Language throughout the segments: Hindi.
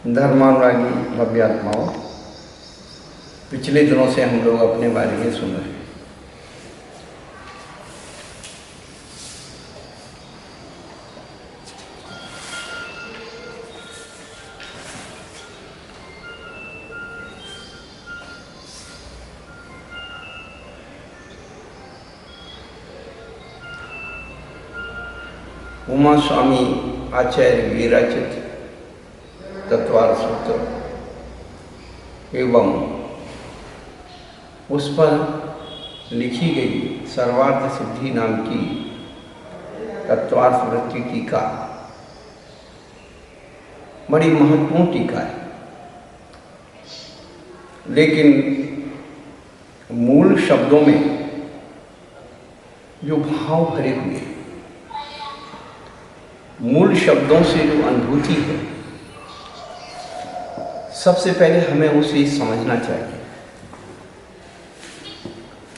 धर्मानुरागी भव्य आत्माओं, पिछले दिनों से हम लोग अपने बारे में सुन रहे हैं। उमा स्वामी आचार्य विरचित तत्वार सूत्र एवं उस पर लिखी गई सर्वार्थ सिद्धि नाम की तत्वार्थ वृत्ति टीका बड़ी महत्वपूर्ण टीका है, लेकिन मूल शब्दों में जो भाव भरे हुए हैं, मूल शब्दों से जो अनुभूति है, सबसे पहले हमें उसे समझना चाहिए।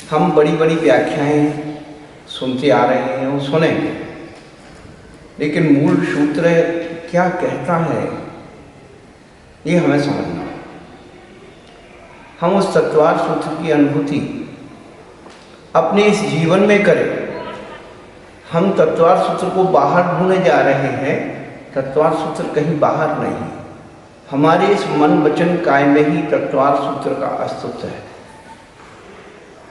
हम बड़ी बड़ी व्याख्याएं सुनते आ रहे हैं और सुनेंगे, लेकिन मूल सूत्र क्या कहता है ये हमें समझना है। हम उस तत्वार्थ सूत्र की अनुभूति अपने इस जीवन में करें। हम तत्वार्थ सूत्र को बाहर ढूंढने जा रहे हैं, तत्वार्थ सूत्र कहीं बाहर नहीं, हमारे इस मन वचन काय में ही तत्वार्थ सूत्र का अस्तित्व है।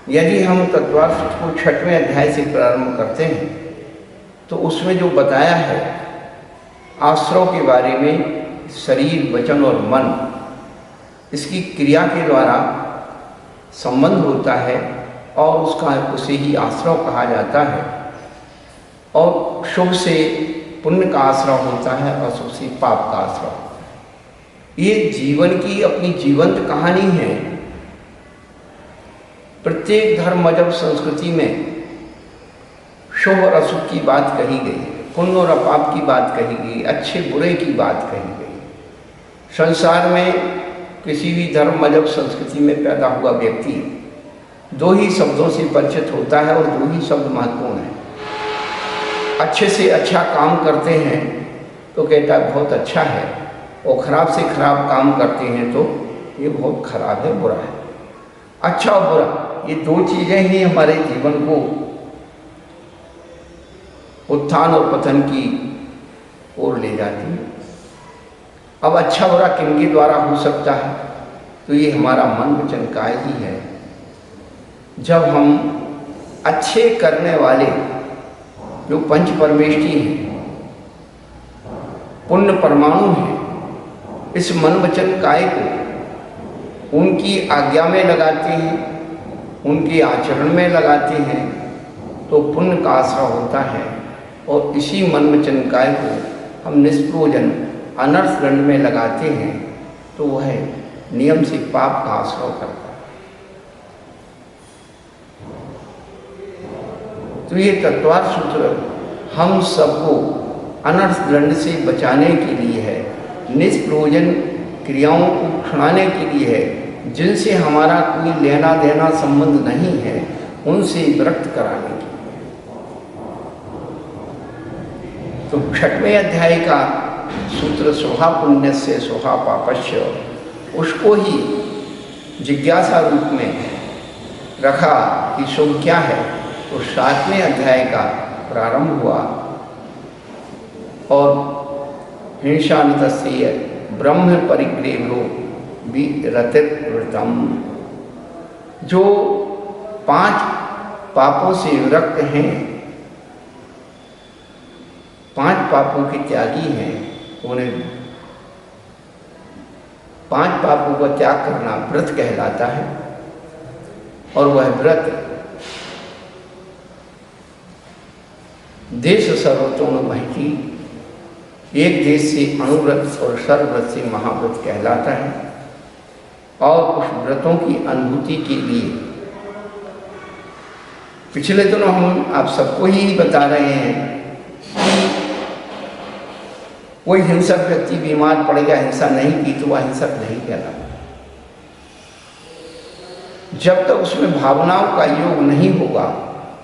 यदि हम तत्वार्थ सूत्र को 6वें अध्याय से प्रारंभ करते हैं तो उसमें जो बताया है आश्रव के बारे में, शरीर वचन और मन, इसकी क्रिया के द्वारा संबंध होता है और उसे ही आश्रव कहा जाता है। और शुभ से पुण्य का आश्रव होता है और शुभ से पाप का आश्रव। ये जीवन की अपनी जीवंत कहानी है। प्रत्येक धर्म मजहब संस्कृति में शुभ और अशुभ की बात कही गई, पुण्य और अपाप की बात कही गई, अच्छे बुरे की बात कही गई। संसार में किसी भी धर्म मजहब संस्कृति में पैदा हुआ व्यक्ति दो ही शब्दों से परिचित होता है और दो ही शब्द महत्वपूर्ण हैं। अच्छे से अच्छा काम करते हैं तो कहता है बहुत अच्छा है, और खराब से खराब काम करते हैं तो ये बहुत खराब है, बुरा है। अच्छा और बुरा ये दो चीज़ें ही हमारे जीवन को उत्थान और पतन की ओर ले जाती हैं। अब अच्छा बुरा किनके द्वारा हो सकता है? तो ये हमारा मन वचन काय ही है। जब हम अच्छे करने वाले जो पंच परमेष्ठी हैं, पुण्य परमाणु हैं, इस मन वचन काय को उनकी आज्ञा में लगाते हैं, उनके आचरण में लगाते हैं तो पुण्य का आश्रय होता है। और इसी मन वचन काय को हम निष्प्रयोजन अनर्थ दंड में लगाते हैं तो वह नियम से पाप का आश्रय करता है। तो ये तत्वार्थ सूत्र हम सबको अनर्थ दंड से बचाने के लिए है, निष्प्रयोजन क्रियाओं को छुड़ाने के लिए है, जिनसे हमारा कोई लेना देना संबंध नहीं है, उनसे विरक्त कराने के लिए। तो 6वें अध्याय का सूत्र स्वहा पुण्य से स्वहा पापस्य, उसको ही जिज्ञासा रूप में रखा कि शुभ क्या है। तो 7वें अध्याय का प्रारंभ हुआ और हिंसा नितस्य ब्रह्म परिग्रेहो विरतिर्वृतम, जो 5 पापों से विरक्त हैं, 5 पापों के त्यागी हैं, उन्हें 5 पापों का त्याग करना व्रत कहलाता है। और वह व्रत देश सर्वतोमुपैति, एक देश से अणुव्रत और सर्वव्रत से महाव्रत कहलाता है। और उस व्रतों की अनुभूति के लिए पिछले दिनों हम आप सबको ही बता रहे हैं कि कोई हिंसक व्यक्ति बीमार पड़ गया, हिंसा नहीं की तो वह हिंसक नहीं कहलाता। जब तक उसमें भावनाओं का योग नहीं होगा,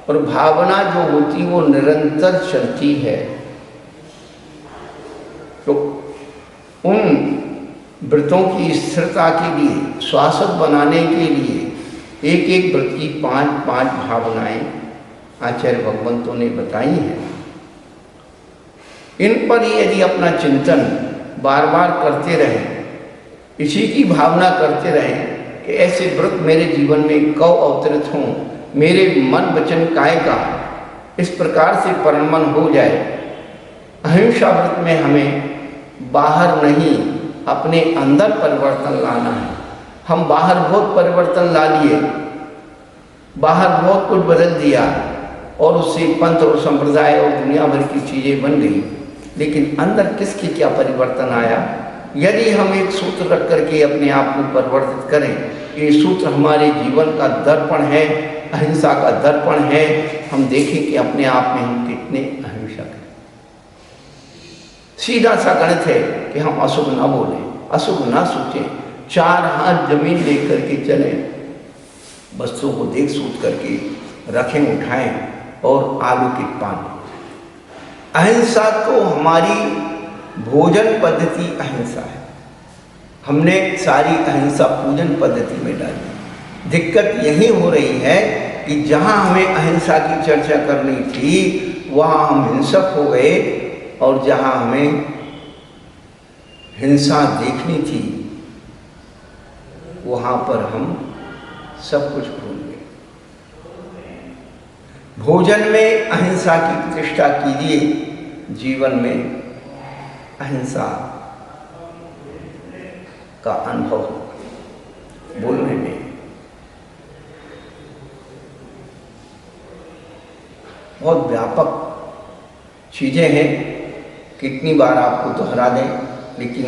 और भावना जो होती वो निरंतर चलती है, तो उन व्रतों की स्थिरता के लिए, शाश्वत बनाने के लिए एक एक व्रत की 5-5 भावनाएं आचार्य भगवंतों ने बताई हैं। इन पर यदि अपना चिंतन बार बार करते रहें, इसी की भावना करते रहें कि ऐसे व्रत मेरे जीवन में कब अवतरित हों, मेरे मन वचन काय का इस प्रकार से परिणमन हो जाए। अहिंसा व्रत में हमें बाहर नहीं, अपने अंदर परिवर्तन लाना है। हम बाहर बहुत परिवर्तन ला लिए, बाहर बहुत कुछ बदल दिया और उससे पंथ और संप्रदाय और दुनिया भर की चीज़ें बन गई, लेकिन अंदर किसके क्या परिवर्तन आया? यदि हम एक सूत्र रख करके अपने आप को परिवर्तित करें, ये सूत्र हमारे जीवन का दर्पण है, अहिंसा का दर्पण है। हम देखें कि अपने आप में हम कितने अहिंसक हैं। सीधा सा गणित है कि हम अशुभ ना बोलें, अशुभ ना सोचें, 4 हाथ जमीन लेकर करके चलें, वस्तुओं को देख सूत करके रखें, उठाएं और आलू के पान। अहिंसा तो हमारी भोजन पद्धति अहिंसा है। हमने सारी अहिंसा पूजन पद्धति में डाली। दिक्कत यही हो रही है कि जहाँ हमें अहिंसा की चर्चा करनी थी वहाँ हम हिंसक हो गए, और जहाँ हमें हिंसा देखनी थी वहाँ पर हम सब कुछ भूल गए। भोजन में अहिंसा की प्रतिष्ठा कीजिए, जीवन में अहिंसा का अनुभव होगा। बोलने में बहुत व्यापक चीज़ें हैं, कितनी बार आपको दोहरा दें, लेकिन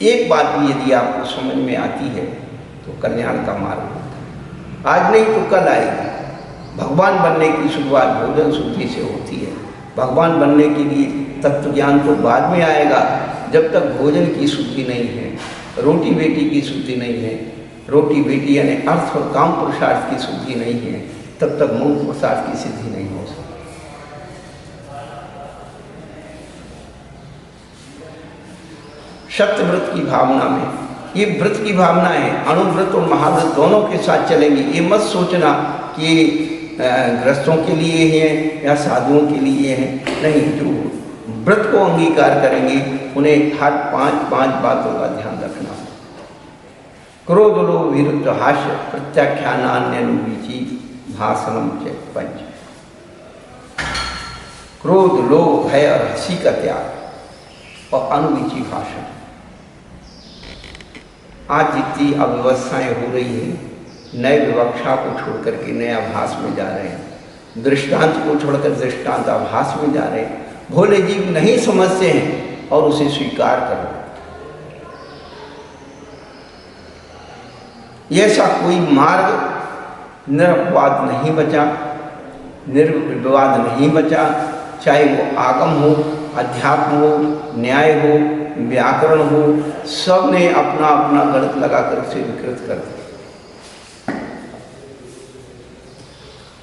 एक बात भी यदि आपको समझ में आती है तो कल्याण का मार्ग होता है। आज नहीं तो कल आएगी। भगवान बनने की शुरुआत भोजन शुद्धि से होती है। भगवान बनने के लिए तत्व ज्ञान तो बाद में आएगा। जब तक भोजन की शुद्धि नहीं है, रोटी बेटी की शुद्धि नहीं है, रोटी बेटी यानी अर्थ और काम पुरुषार्थ की शुद्धि नहीं है, तब तक मोक्ष पुरुषार्थ की सिद्धि नहीं हो सकती। सत्य व्रत की भावना में, ये व्रत की भावना है, अणुव्रत और महाव्रत दोनों के साथ चलेंगे। ये मत सोचना कि गृहस्थों के लिए हैं या साधुओं के लिए हैं, नहीं। जो व्रत को अंगीकार करेंगे उन्हें हर 5-5 बातों का ध्यान रखना। क्रोध लोभ विरुद्ध हास्य प्रत्याख्यानान्यनुवीची भाषणम च पंच। क्रोध लोभ भय और हंसी का त्याग और अनुवीची भाषण। आज जितनी अव्यवस्थाएं हो रही हैं, नए विवक्षा को छोड़ करके नए आभास में जा रहे हैं, दृष्टांत को छोड़कर दृष्टांत आभास में जा रहे हैं। भोले जीव नहीं समझते हैं और उसे स्वीकार करो। ऐसा कोई मार्ग निरपवाद नहीं बचा, निर्विवाद नहीं बचा, चाहे वो आगम हो, अध्यात्म हो, न्याय हो, व्याकरण हो, सब ने अपना अपना गणित लगाकर उसे विकृत कर दिया।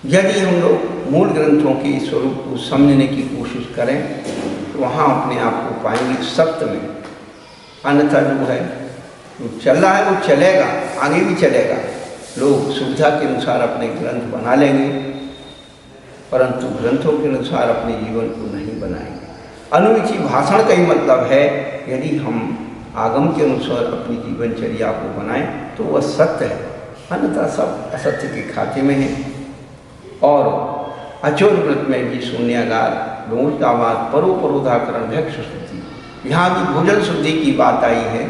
यदि हम लोग मूल ग्रंथों के स्वरूप को समझने की कोशिश करें तो वहाँ अपने आप को पाएंगे सत्य में। अन्यथा जो है, जो चल रहा है वो चलेगा, आगे भी चलेगा। लोग सुविधा के अनुसार अपने ग्रंथ बना लेंगे, परंतु ग्रंथों के अनुसार अपने जीवन को नहीं बनाएंगे। अनुविची भाषण का ही मतलब है, यदि हम आगम के अनुसार अपनी जीवनचर्या को बनाएं तो वह सत्य है, अन्यथा सब असत्य के खाते में है। और अचोर व्रत में भी शून्यागार, लोकावाद, परोपरोधाकरण, भक्ष शुद्धि, यहाँ भी भोजन शुद्धि की बात आई है।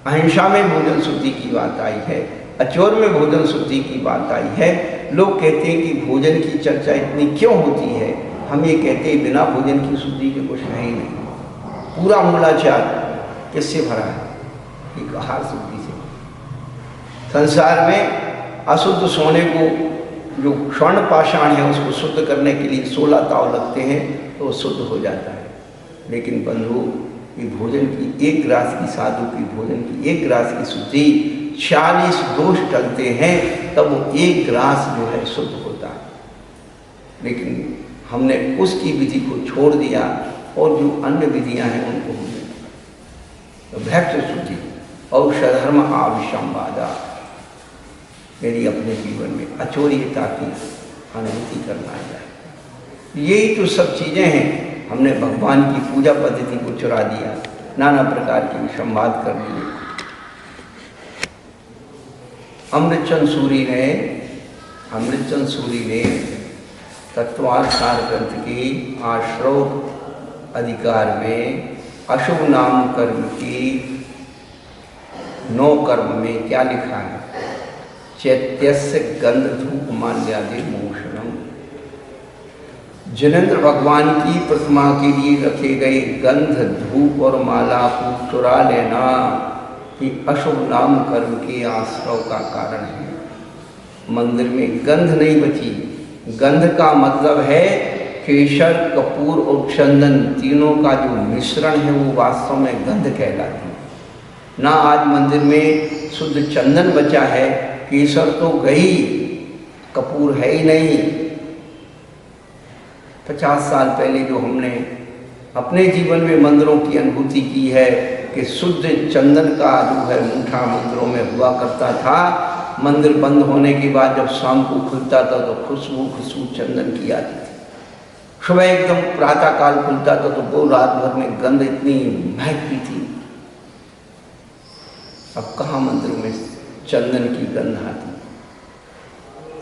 अहिंसा में भोजन शुद्धि की बात आई है, अचोर में भोजन शुद्धि की बात आई है। लोग कहते हैं कि भोजन की चर्चा इतनी क्यों होती है? हम ये कहते हैं बिना भोजन की शुद्धि के कुछ है ही नहीं। पूरा मूलाचार किससे भरा है? एक आहार शुद्धि से। संसार में अशुद्ध सोने को, जो स्वर्ण पाषाण है, उसको शुद्ध करने के लिए 16 ताव लगते हैं तो वो शुद्ध हो जाता है। लेकिन बंधु, ये भोजन की एक ग्रास की, साधु की भोजन की एक ग्रास की शुद्धि 40 दोष टलते हैं, तब वो एक ग्रास जो है शुद्ध होता है। लेकिन हमने उसकी विधि को छोड़ दिया और जो अन्य विधियां हैं उनको हमने। भक्त शुद्धि और सधर्म आविसंवादा, मेरी अपने जीवन में अचोर्यता की अनुभूति करना है। यही तो सब चीज़ें हैं। हमने भगवान की पूजा पद्धति को चुरा दिया, नाना प्रकार की संवाद कर लिए। अमृतचंद सूरी ने तत्वार्थ सार ग्रंथ की आश्रव अधिकार में अशुभ नाम कर्म की 9 कर्म में क्या लिखा है? चैत्यस्य गंध धूप माल्यादि मोषणम। जिनेंद्र भगवान की प्रतिमा के लिए रखे गए गंध धूप और माला को चुरा लेना ही अशुभ नाम कर्म के आश्रव का कारण है। मंदिर में गंध नहीं बची। गंध का मतलब है केसर, कपूर और चंदन, तीनों का जो मिश्रण है वो वास्तव में गंध कहलाती है। ना आज मंदिर में शुद्ध चंदन बचा है, केसर तो गई, कपूर है ही नहीं। 50 साल पहले जो हमने अपने जीवन में मंदिरों की अनुभूति की है कि शुद्ध चंदन का जो है मूठा मंदिरों में हुआ करता था। मंदिर बंद होने के बाद जब शाम को खुलता था तो खुशबू चंदन की आती थी। सुबह एकदम प्रातः काल खुलता था तो वो रात भर में गंध इतनी महकती थी। अब कहाँ मंदिर में चंदन की गंध आती?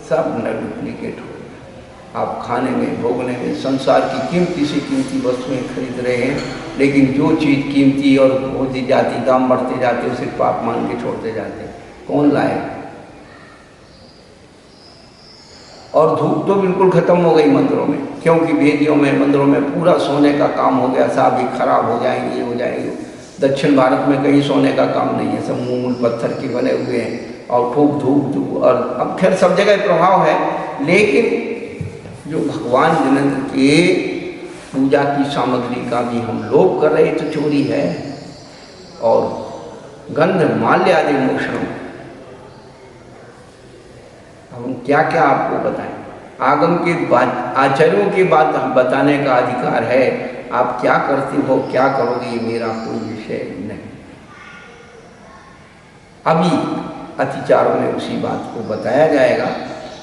सब डुप्लीकेट हो गया। आप खाने में, भोगने में संसार की कीमती से कीमती वस्तुएं खरीद रहे हैं, लेकिन जो चीज़ कीमती और होती जाती, दाम बढ़ते जाते, उसे पाप मान के छोड़ते जाते। कौन लाए? और धूप तो बिल्कुल खत्म हो गई मंदिरों में, क्योंकि वेदियों में, मंदिरों में पूरा सोने का काम हो गया। साहब भी खराब हो जाएंगे, ये हो जाएंगे। दक्षिण भारत में कहीं सोने का काम नहीं है, सब मूल पत्थर के बने हुए हैं और खूब धूप। और अब खैर सब जगह प्रभाव है, लेकिन जो भगवान जिनेंद्र के पूजा की सामग्री का भी हम लोग कर रहे तो चोरी है। और गंध माल्य आदि मोक्षण, हम क्या क्या आपको बताएं? आगम के बाद, आचार्यों के बाद बताने का अधिकार है। आप क्या करते हो, क्या करोगे, ये मेरा कोई विषय नहीं। अभी अतिचारों में उसी बात को बताया जाएगा,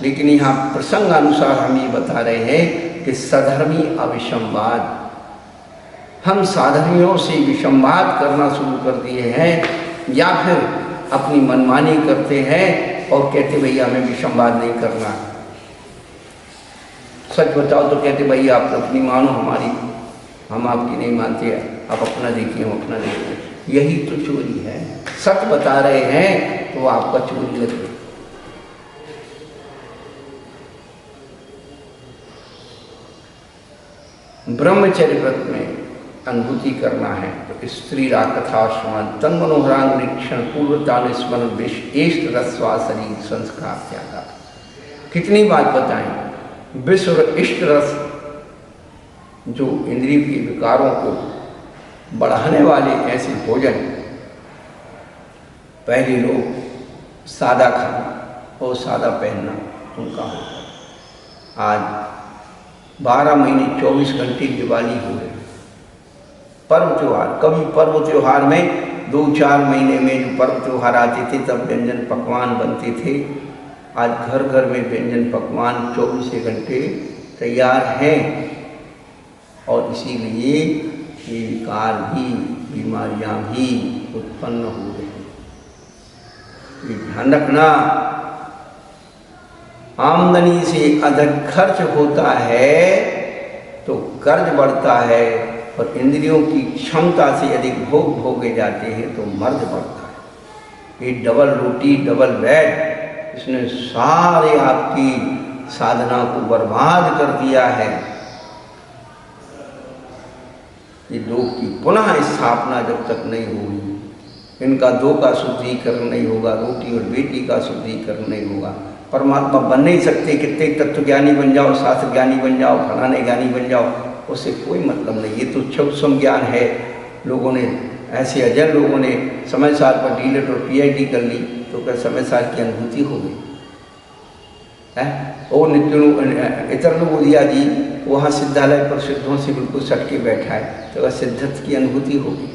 लेकिन यहाँ प्रसंग अनुसार हम ये बता रहे हैं कि सधर्मी अविसंवाद, हम साधर्मियों से विसंवाद करना शुरू कर दिए हैं, या फिर अपनी मनमानी करते हैं और कहते भैया हमें विसंवाद नहीं करना। सच बताओ तो कहते भैया आप अपनी मानो, हमारी हम आपकी नहीं मानते, आप अपना देखिए, हम अपना देखिए। यही तो चोरी है। सच बता रहे हैं तो आपका चोरी लगे। ब्रह्मचर्य व्रत में अनुभूति करना है तो स्त्री कथा श्रवण, तन मनोहरांग निरीक्षण, पूर्वतान स्मरण, विश्व रसवा शरीर संस्कार त्यागा। कितनी बात बताएं? विश्व इष्ट रस जो इंद्रिय के विकारों को बढ़ाने वाले ऐसे भोजन, पहले लोग सादा खाना और सादा पहनना उनका होता। आज 12 महीने 24 घंटे दिवाली हो रही। पर्व त्योहार, कभी पर्व त्योहार में 2-4 महीने में जो पर्व त्योहार आते थे तब व्यंजन पकवान बनते थे। आज घर घर में व्यंजन पकवान 24 घंटे तैयार हैं और इसीलिए ये विकार भी, बीमारियां भी उत्पन्न हो रही हैं। ये ध्यान रखना, आमदनी से अधिक खर्च होता है तो कर्ज बढ़ता है, और इंद्रियों की क्षमता से अधिक भोग भोगे जाते हैं तो मर्द बढ़ता है। ये डबल रोटी डबल बेड, इसने सारे आपकी साधना को बर्बाद कर दिया है। ये लोग की पुनः स्थापना जब तक नहीं होगी, इनका दो का शुद्धिकरण नहीं होगा, रोटी और बेटी का शुद्धिकरण नहीं होगा, परमात्मा बन नहीं सकते। कितने तत्व ज्ञानी बन जाओ, शास्त्र ज्ञानी बन जाओ, फलाने ज्ञानी बन जाओ, उससे कोई मतलब नहीं। ये तो क्षुद्र ज्ञान है। लोगों ने ऐसे अजय लोगों ने समय साल पर डीलेट और PhD कर ली तो क्या समय साल की अनुभूति हो गई है? और नित्य इतर लोगोदिया जी वहाँ सिद्धालय पर सिद्धों से बिल्कुल सट के बैठा है तो वह सिद्धत्व की अनुभूति होगी।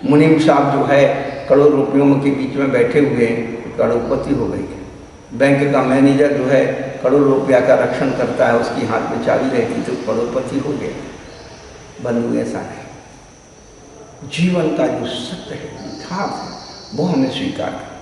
मुनीम साहब जो है करोड़ रुपयों के बीच में बैठे हुए हैं, करोड़पति हो गए। बैंक का मैनेजर जो है करोड़ रुपया का रक्षण करता है, उसकी हाथ में चाबी रहती तो करोड़पति हो गए। बंधु ऐसा है, जीवन का जो सत्य है, यथार्थ है, वो हमें स्वीकार करना।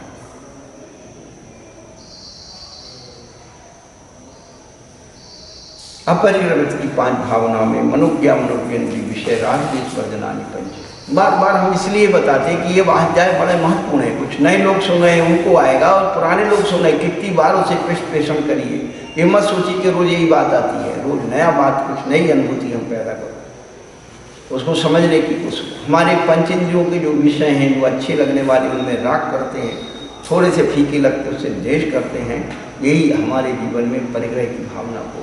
अपरिग्रहित की 5 भावनाओं में मनोज्ञा मनोज्ञानी विषय राग देश पर जनानी पंच। बार बार हम इसलिए बताते हैं कि ये अध्याय बड़े महत्वपूर्ण है। कुछ नए लोग सुन रहे हैं उनको आएगा, और पुराने लोग सुन रहे हैं, कितनी बार उसे पेशन करिए। ये मत सोचिए कि रोज यही बात आती है, रोज नया बात, कुछ नई अनुभूति हम पैदा करो, उसको समझने की कोशिश। हमारे पंचेंद्रियों के जो विषय हैं, जो अच्छे लगने वाले, उनमें राग करते हैं, थोड़े से फीके लगते उससे द्वेष करते हैं। यही हमारे जीवन में परिग्रह की भावना को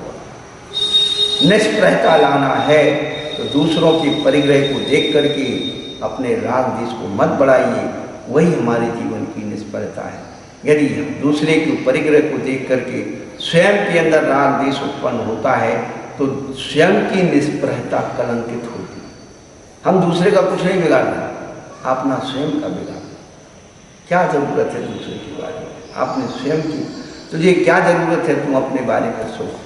निष्प्रहता लाना है। तो दूसरों के परिग्रह को देख करके अपने राग देश को मत बढ़ाइए, वही हमारे जीवन की निष्प्रहता है। यदि दूसरे के परिग्रह को देख करके स्वयं के अंदर राग देश उत्पन्न होता है तो स्वयं की निष्प्रहता कलंकित होती। हम दूसरे का कुछ नहीं बिगाड़ना, अपना स्वयं का बिगाड़ना। क्या जरूरत है दूसरे के बारे में, आपने स्वयं की, तुझे क्या जरूरत है, तुम अपने बारे में सोच।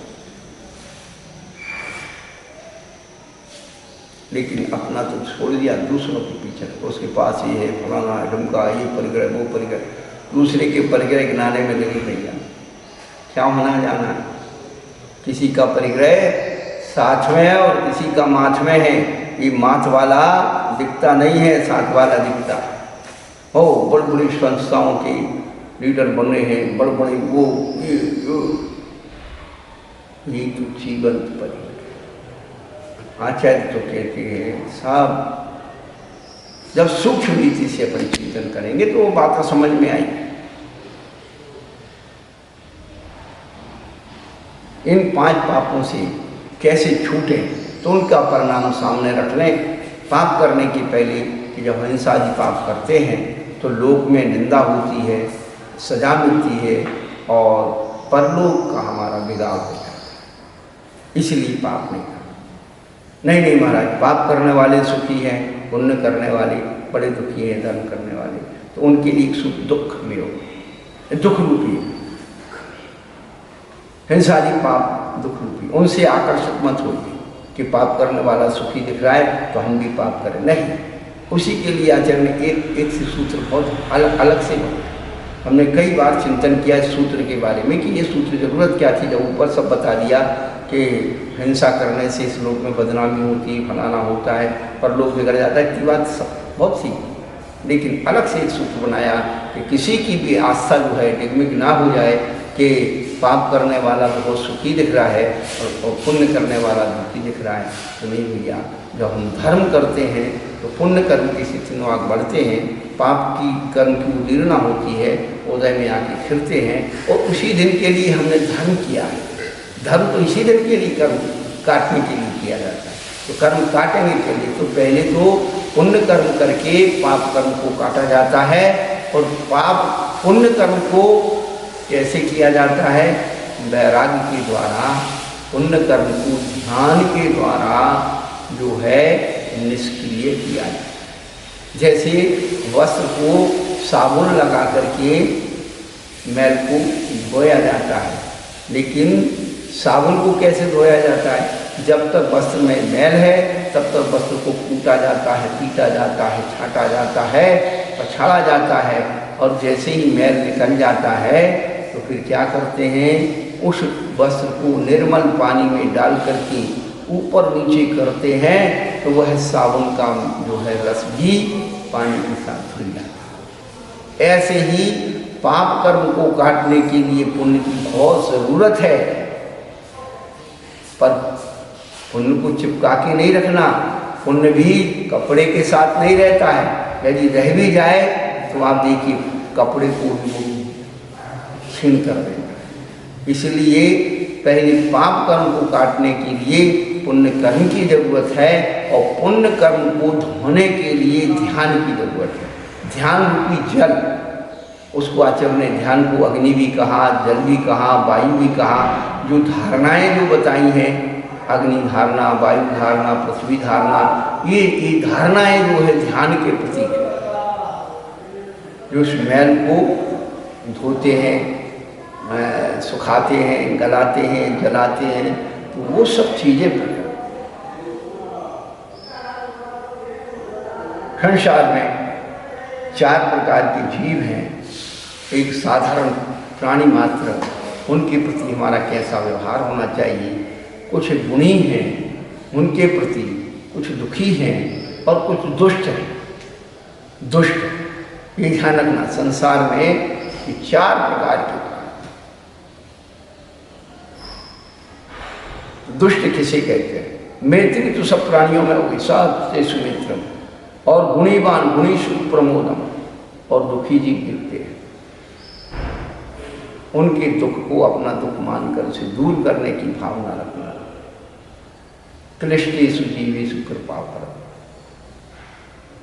लेकिन अपना तो छोड़ दिया, दूसरों के पीछे, उसके पास ये है, फलाना ढुमका, ये परिग्रह, वो परिग्रह, दूसरे के परिग्रह गिनाने में लगी नहीं जाना। क्या होना जाना है? किसी का परिग्रह साथ में है और किसी का माथ में है। ये माथ वाला दिखता नहीं है, साथ वाला दिखता है। हो बड़ी बड़ी संस्थाओं के लीडर बने हैं, बड़े बड़े वो ये तो जीवंत परिग्रह। आचार्य तो कहते हैं साहब, जब सूक्ष्म रीति से अपन चिंतन करेंगे तो वो बात समझ में आएगी। इन 5 पापों से कैसे छूटें, तो उनका परिणाम सामने रख लें। पाप करने के पहले कि जब हिंसादी पाप करते हैं तो लोक में निंदा होती है, सजा मिलती है, और परलोक का हमारा बिगाड़ हो जाता है। इसलिए पाप नहीं करना। नहीं महाराज, पाप करने वाले सुखी हैं, पुण्य करने वाले बड़े दुखी हैं, धर्म करने वाले, तो उनके लिए एक सुख दुख में हो, दुख रूपी है। हिंसादी पाप दुख रूपी, उनसे आकर्षित मत होइए कि पाप करने वाला सुखी दिख रहा है तो हम भी पाप करें, नहीं। उसी के लिए आचार्य ने एक से सूत्र बहुत अलग से हमने कई बार चिंतन किया इस सूत्र के बारे में कि ये सूत्र जरूरत क्या थी। जब ऊपर सब बता दिया कि हिंसा करने से इस लोक में बदनामी होती, फलाना होता है, पर लोग बिगड़ जाता है, इतनी बात सब बहुत सी, लेकिन अलग से एक सूत्र बनाया कि किसी की भी आस्था जो है डिगमिग ना हो जाए कि पाप करने वाला तो बहुत सुखी दिख रहा है और पुण्य करने वाला दुखी दिख रहा है। तो नहीं भैया, जब हम धर्म करते हैं तो पुण्य कर्म की स्थिति में आगे बढ़ते हैं, पाप की कर्म की उदीर्णा होती है, उदय में आके फिरते हैं, और उसी दिन के लिए हमने धर्म किया है। धर्म तो इसी दिन के लिए कर्म काटने के लिए किया जाता है। तो कर्म काटेंगे के लिए तो पहले तो पुण्य कर्म करके पाप कर्म को काटा जाता है। और पाप पुण्य कर्म को कैसे किया जाता है? वैराग्य के द्वारा, पुण्य कर्म को ध्यान के द्वारा जो है निष्क्रिय किया जाता है। जैसे वस्त्र को साबुन लगा करके मैल को धोया जाता है, लेकिन साबुन को कैसे धोया जाता है? जब तक वस्त्र में मैल है तब तक वस्त्र को कूटा जाता है, पीटा जाता है, छाटा जाता है, पछाड़ा जाता है, और जैसे ही मैल निकल जाता है तो फिर क्या करते हैं? उस वस्त्र को निर्मल पानी में डाल करके ऊपर नीचे करते हैं, तो वह साबुन का जो है रस भी पानी के साथ धुल जाता है। ऐसे ही पाप कर्म को काटने के लिए पुण्य की बहुत ज़रूरत है, पर पुण्य को चिपका के नहीं रखना। पुण्य भी कपड़े के साथ नहीं रहता है, यदि रह भी जाए तो आप देखिए कपड़े को भी छीन कर देना। इसलिए पहले पाप कर्म को काटने के लिए पुण्य कर्म की जरूरत है, और पुण्य कर्म को धोने के लिए ध्यान की जरूरत है। ध्यान रूपी जल, उसको आचार्य ने ध्यान को अग्नि भी कहा, जल भी कहा, वायु भी कहा। जो धारणाएं जो बताई हैं अग्नि धारणा, वायु धारणा, पृथ्वी धारणा, ये धारणाएं जो है ध्यान के प्रतीक है, जो उस मैल को धोते हैं, सुखाते हैं, गलाते हैं, जलाते हैं, तो वो सब चीजें संसार में 4 प्रकार के जीव हैं। एक साधारण प्राणी मात्र, उनके प्रति हमारा कैसा व्यवहार होना चाहिए। कुछ गुणी हैं, उनके प्रति कुछ दुखी हैं और कुछ दुष्ट हैं। दुष्ट ये ध्यान रखना, संसार में ये 4 प्रकार के। दुष्ट किसे कहते हैं? मैत्री तो सब प्राणियों में होगी, सबसे सुमित्रम। और गुणीवान गुणीषु प्रमोदम, और दुखी जीव गिरते हैं। उनके दुख को अपना दुख मानकर उसे दूर करने की भावना रखना। क्लिष्टेषु जीवेषु कृपा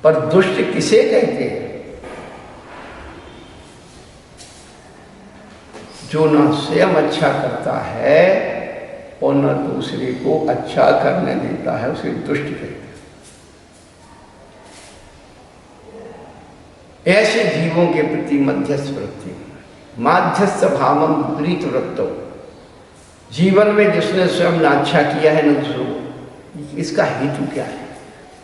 पर दुष्ट किसे कहते हैं? जो न स्वयं अच्छा करता है और न दूसरे को अच्छा करने देता है, उसे दुष्ट कहते हैं। ऐसे जीवों के प्रति मध्यस्थ वृत्ति, माध्यस्थ भावम विपरीत वृत्तो, जीवन में जिसने स्वयं न अच्छा किया है न दूसरों को, इसका हेतु क्या है?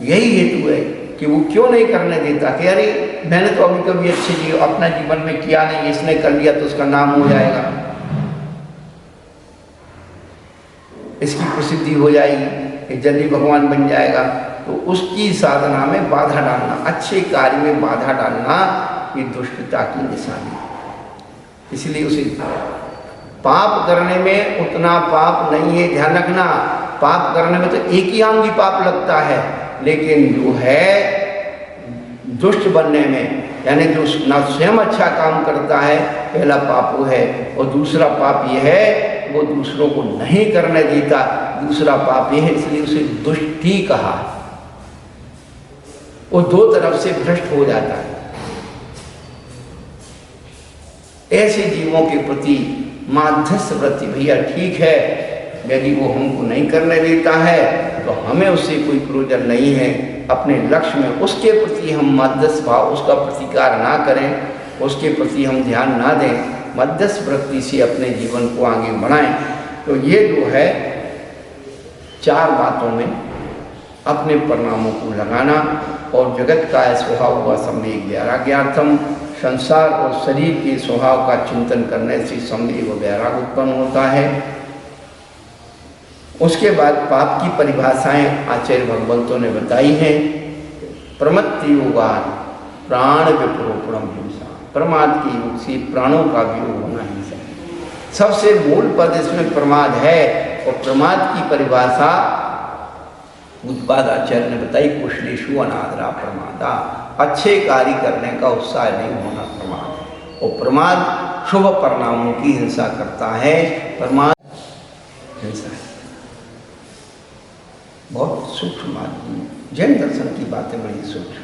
यही हेतु है कि वो क्यों नहीं करने देता कि अरे मैंने तो अभी कभी अच्छे अपना जीवन में किया नहीं, इसने कर लिया तो उसका नाम हो जाएगा, इसकी प्रसिद्धि हो जाएगी, जल्दी भगवान बन जाएगा। तो उसकी साधना में बाधा डालना, अच्छे कार्य में बाधा डालना, ये दुष्टता की निशानी है। इसलिए उसे पाप करने में उतना पाप नहीं है, ध्यान रखना। पाप करने में तो एक ही आंगी पाप लगता है, लेकिन जो है दुष्ट बनने में, यानी जो ना स्वयं अच्छा काम करता है, पहला पाप वो है। और दूसरा पाप ये है, वो दूसरों को नहीं करने देता, दूसरा पाप ये है, इसलिए उसे दुष्टि कहा। वो 2 तरफ से भ्रष्ट हो जाता है। ऐसे जीवों के प्रति माध्यस्थ वृत्ति, भैया ठीक है, यदि वो हमको नहीं करने देता है तो हमें उससे कोई प्रयोजन नहीं है। अपने लक्ष्य में उसके प्रति हम मध्यस्थ भाव, उसका प्रतिकार ना करें, उसके प्रति हम ध्यान ना दें, मध्यस्थ वृत्ति से अपने जीवन को आगे बढ़ाएं। तो ये जो है 4 बातों में अपने परिणामों को लगाना, और जगत का स्वभाव हुआ सम्यक वैराग्यार्थम, संसार और शरीर के स्वभाव का चिंतन करने से सम्यक वैराग उत्पन्न होता है। उसके बाद पाप की परिभाषाएं आचार्य भगवंतों ने बताई हैं। प्रमत्ति योगान प्राण विप्रोपणम हिंसा, प्रमाद के योग से प्राणों का वियोग होना हिंसा। सबसे मूल पद इसमें प्रमाद है, और प्रमाद की परिभाषा उत्पाद आचार्य ने बताई, कुशलेषु अनादरा प्रमादा, अच्छे कार्य करने का उत्साह नहीं होना प्रमाद है। और प्रमाद शुभ परिणामों की हिंसा करता है, प्रमाद हिंसा है। बहुत सूक्ष्म आदमी, जैन दर्शन की बातें बड़ी सूक्ष्म।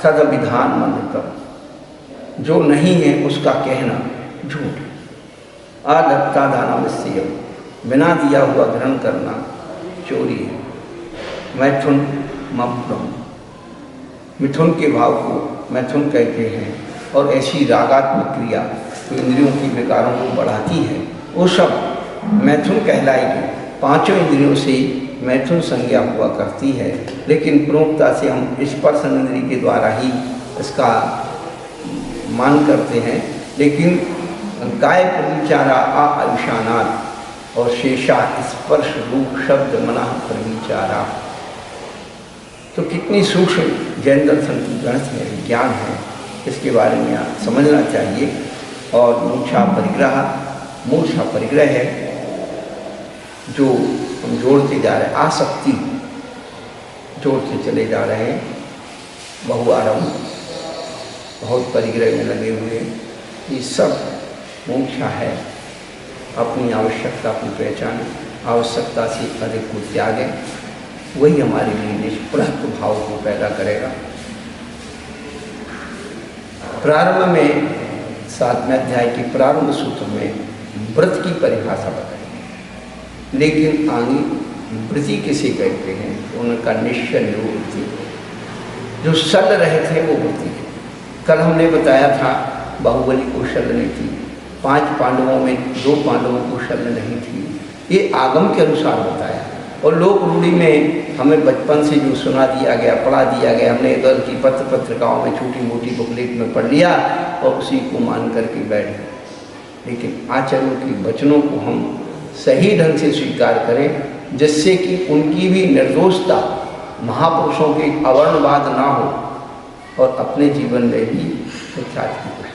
सदविधान मंत्र, जो नहीं है उसका कहना झूठ। आदत्ता दानवस्य, बिना दिया हुआ ग्रहण करना चोरी है। मैथुन मप्लम, मिथुन के भाव को मैथुन कहते हैं। और ऐसी रागात्मक क्रिया जो इंद्रियों की विकारों को बढ़ाती है, वो सब मैथुन कहलाएगी। 5 इंद्रियों से मैथुन संज्ञा हुआ करती है, लेकिन प्रमुखता से हम स्पर्श इंद्रिय के द्वारा ही इसका मान करते हैं। लेकिन काय प्रविचारा आयुषानाथ और शेषा स्पर्श रूप शब्द मना प्रविचारा। तो कितनी सूक्ष्म जैन दर्शन की गणित है, ज्ञान है, इसके बारे में आप समझना चाहिए। और मूर्छा परिग्रह है जो हम जोड़ते जा रहे हैं, आसक्ति जोड़ते चले जा रहे हैं। बहुआरंभ, बहुत परिग्रह में लगे हुए, ये सब मूर्छा है। अपनी आवश्यकता की पहचान, आवश्यकता से अधिक को त्यागें, वही हमारे लिए निष्प्रहत्व भाव को पैदा करेगा। प्रारंभ में 7वें अध्याय के प्रारंभ सूत्र में व्रत की परिभाषा बताई, लेकिन आगे व्रती किसे कहते हैं? उनका निश्चय निवृत्ति, जो सल रहे थे वो व्रती है। कल हमने बताया था बाहुबली को शल्य नहीं थी, 5 पांडवों में 2 पांडवों को शल्य नहीं थी, ये आगम के अनुसार बताया। और लोक रूढ़ी में हमें बचपन से जो सुना दिया गया, पढ़ा दिया गया, हमने इधर की पत्र पत्रिकाओं में छोटी मोटी बुकलेट में पढ़ लिया और उसी को मान करके बैठ गए। लेकिन आचार्यों के वचनों को हम सही ढंग से स्वीकार करें, जिससे कि उनकी भी निर्दोषता, महापुरुषों के अवर्णवाद ना हो और अपने जीवन में भी प्रख्यात की जाए।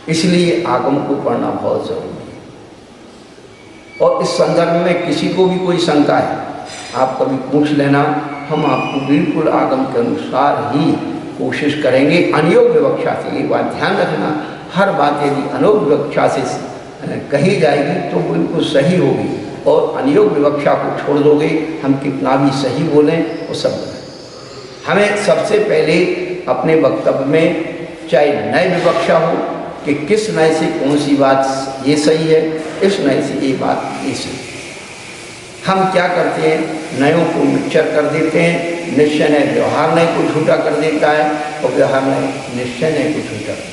इसलिए आगम को पढ़ना बहुत जरूरी है। और इस संदर्भ में किसी को भी कोई शंका है, आप कभी पूछ लेना, हम आपको बिल्कुल आगम के अनुसार ही कोशिश करेंगे, अनियोग विवक्षा से। ये बात ध्यान रखना, हर बात यदि अनियोग विवक्षा से कही जाएगी तो बिल्कुल सही होगी, और अनियोग विवक्षा को छोड़ दोगे, हम कितना भी सही बोलें वो सब गलत। हमें सबसे पहले अपने वक्तव्य में चाहे नए विवक्षा हो कि किस नए से कौन सी बात ये सही है, इस नए से ये बात ये सही। हम क्या करते हैं, नयों को मिक्सचर कर देते हैं, निश्चय नय व्यवहार नय को झूठा कर देता है और व्यवहार नय निश्चय नय को झूठा कर देता है।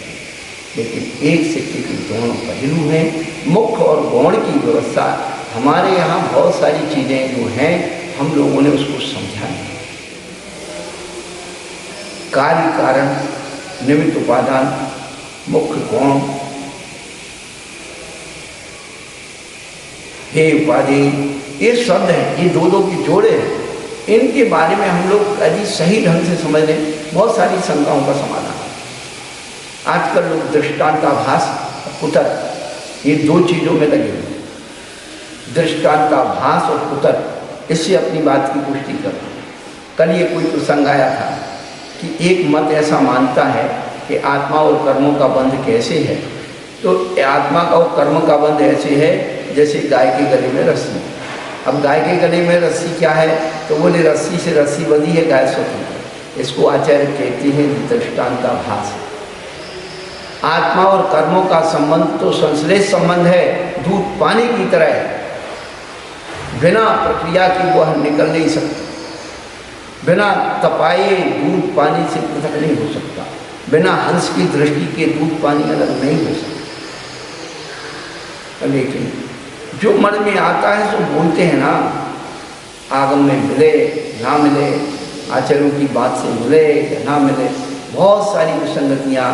लेकिन एक सिक्के के दोनों पहलू हैं। मुख्य और गौण की व्यवस्था हमारे यहाँ बहुत सारी चीज़ें जो हैं हम लोगों ने उसको समझा नहीं। कार्य कारण, निमित्त उपादान, मुख्य गौण, हे उपाधि, ये शब्द हैं, ये दो के जोड़े हैं। इनके बारे में हम लोग यदि सही ढंग से समझ लें, बहुत सारी शंकाओं का समाधान है। आजकल लोग दृष्टांताभास और कुतर्क, ये 2 चीज़ों में लगे हुए। दृष्टांताभास और कुतर्क, इससे अपनी बात की पुष्टि कर। कल ये कोई प्रसंग आया था कि एक मत ऐसा मानता है कि आत्मा और कर्मों का बंध कैसे है, तो आत्मा का और कर्म का बंध ऐसे है जैसे गाय के गले में रस्सी। अब गाय के गले में रस्सी क्या है, तो बोले रस्सी से रस्सी बंधी है, गाय स्वतंत्र। इसको आचार्य कहते हैं दृष्टांताभास। आत्मा और कर्मों का संबंध तो संश्लेष संबंध है, दूध पानी की तरह है, बिना प्रक्रिया की वह निकल नहीं सकता। बिना तपाए दूध पानी से पृथक नहीं हो सकता, बिना हंस की दृष्टि के दूध पानी अलग नहीं हो सकता। लेकिन जो मन में आता है सो बोलते हैं ना, आगम में मिले ना मिले, आचार्यों की बात से मिले या ना मिले, बहुत सारी विसंगतियाँ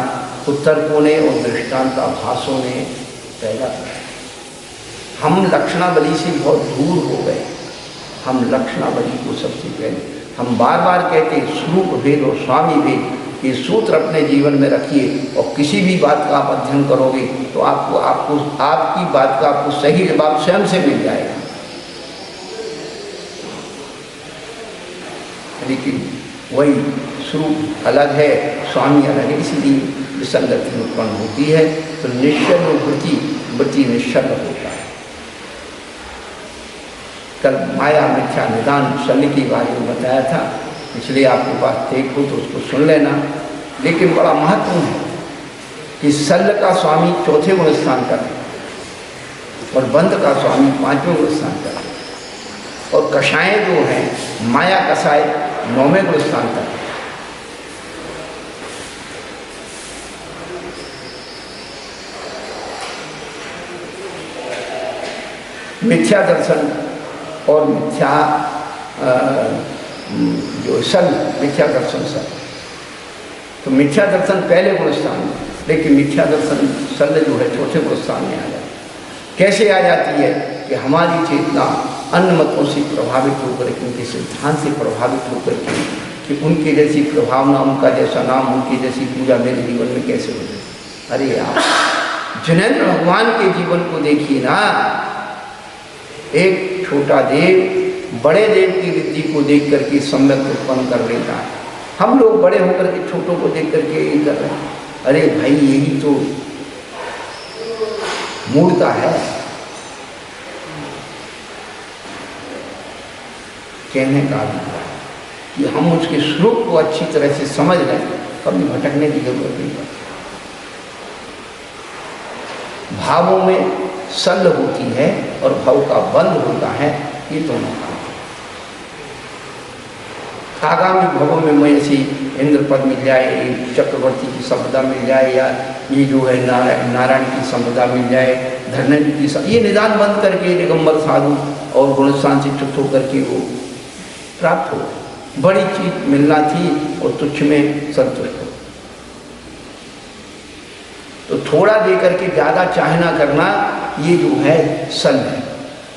कुतर्कों ने और दृष्टांताभासों ने पैदा की। हम लक्षणावली से बहुत दूर हो गए। हम लक्षणावली को सबसे पहले, हम बार बार कहते हैं स्वरूप भेद और स्वामी भेद, ये सूत्र अपने जीवन में रखिए और किसी भी बात का आप अध्ययन करोगे तो आपको आपकी बात का आपको सही जवाब स्वयं से मिल जाएगा। लेकिन वही स्वरूप अलग है, स्वामी अलग है, इसलिए विसंगति उत्पन्न होती है। तो निश्चल और वृत्ति निश्चल होता है। कल माया मिथ्या निदान शल्य के बारे में बताया था, इसलिए आपके पास टेक हो तो उसको सुन लेना। लेकिन बड़ा महत्वपूर्ण है कि शल्य का स्वामी 4थे गुण स्थान पर है और बंध का स्वामी 5वें गुण स्थान पर है, और कषाय जो है माया कषाय 9वें गुण स्थान पर है। मिथ्या दर्शन और मिथ्या जो सल, मिथ्या दर्शन सल, तो मिथ्या दर्शन पहले गुण स्थान में, लेकिन मिथ्या दर्शन सल जो है 4थे गुण स्थान में आ जाती है। कैसे आ जाती है कि हमारी चेतना अन्य मतों से प्रभावित होकर के, उनके सिद्धांत से प्रभावित होकर के, कि उनकी जैसी प्रभावना, उनका जैसा नाम, उनकी जैसी पूजा मेरे जीवन में कैसे हो जाए। अरे यार, जिनेंद्र भगवान के जीवन को देखिए ना, एक छोटा देव बड़े देव की वृद्धि को देख करके सम्यक उत्पन्न कर लेता है। हम लोग बड़े होकर के छोटों को देख करके यही कर रहे हैं। अरे भाई, यही तो मूर्ता है। कहने का अभिप्राय कि हम उसके स्वरूप को अच्छी तरह से समझ लें, कभी भटकने की जरूरत नहीं पड़ती। भावों में सल्ल होती है और भव का बंध होता है, ये दोनों काम। आगामी भवों में मैं ऐसी इंद्र पद मिल जाए, चक्रवर्ती की संपदा मिल जाए, या ये जो है नारायण की संपदा मिल जाए, धर्मेंद्र की ये निदान बंद करके दिगंबर साधु और गुणस्थान से चुप होकर के वो प्राप्त हो। बड़ी चीज मिलना थी और तुच्छ में संतुष्ट हो। तो थोड़ा दे करके ज़्यादा चाहना करना, ये जो है सल है।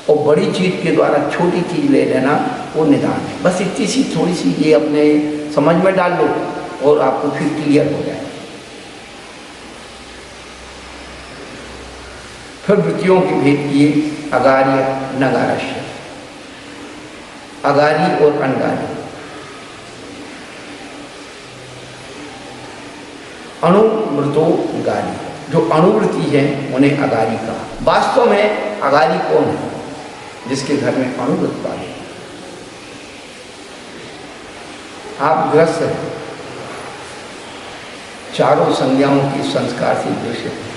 और बड़ी चीज़ के द्वारा छोटी चीज़ ले लेना, वो निदान है। बस इतनी सी थोड़ी सी ये अपने समझ में डाल लो और आपको फिर क्लियर हो जाए। फिर वृत्तियों के भेद किए, अगार्य नगारस्य, अगारी और अनगारी। अणुवृतो गारी, जो अणुवृत्ति है उन्हें अगारी कहा। वास्तव में अगारी कौन है? जिसके घर में अणुवृत्त वाले। आप ग्रस्त हैं, चारों संज्ञाओं के संस्कार से ग्रसित हैं,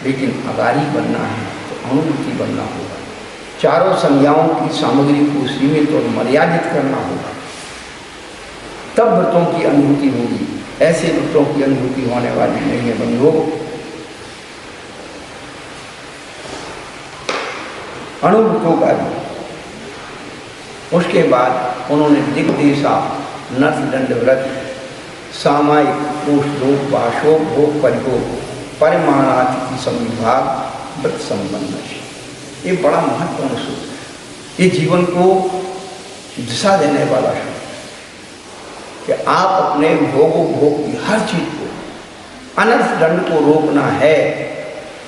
लेकिन अगारी बनना है तो अणुवृत्ति बनना होगा। चारों संज्ञाओं की सामग्री को सीमित और मर्यादित करना होगा, तब व्रतों की अनुभूति होगी। ऐसे व्रतों की अनुभूति होने वाली नहीं है बंधु। अणुवृत्तों का भी। उसके बाद उन्होंने दिग्देशा, नर्थ दंड व्रत, सामायिक, कोष लोक, वाशो, भोग, परिभोग, परिमाणादि की संविभाग व्रत संबंध। ये बड़ा महत्वपूर्ण सूत्र है। ये जीवन को दिशा देने वाला सूत्र कि आप अपने भोग की हर चीज को, अनर्थ दंड को रोकना है,